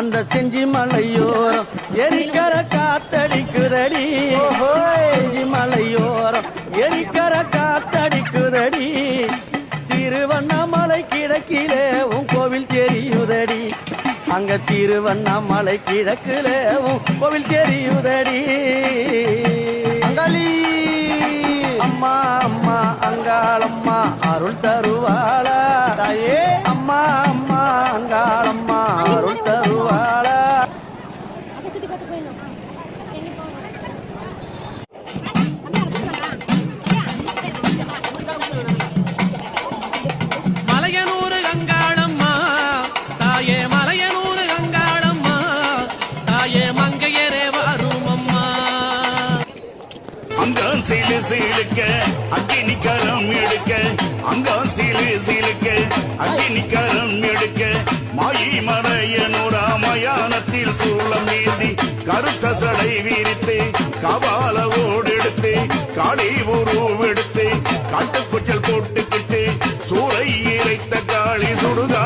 அந்த செஞ்சி மலையோரம் எரிக்கர காத்தடிக்குதடி செஞ்சி மலையோரம் எரிக்கர காத்தடிக்குதடி திருவண்ணாமலை கிழக்கிலே உன் கோவில் தெரியுதடி அங்க திருவண்ணாமலை கிழக்கிலே உன் கோவில் தெரியுதடி அம்மா அம்மா அங்காளம்மா அருள் தருவாளா தாயே அம்மா அம்மா அங்காளம்மா அருள் தருவாளா மலையனூர் அங்காளம்மா தாயே மலையனூர் அங்காளம்மா தாயே மங்கையரே வரும் அம்மா அங்கான் சீலு சீலுக்க அக்கினி கரம் எடுக்க அங்கான் சீலு சீலுக்க அக்கினி கரம் எடுக்க மாயி மறையனூரா மயானத்தில் சூளம் நீந்தி கருத்த சடை விரித்து கபால ஓடெடுத்து காளி உருவெடுத்து காட்டுக்குச்சல் போட்டுக்கிட்டு சூறை இறைத்த காளி சுடுக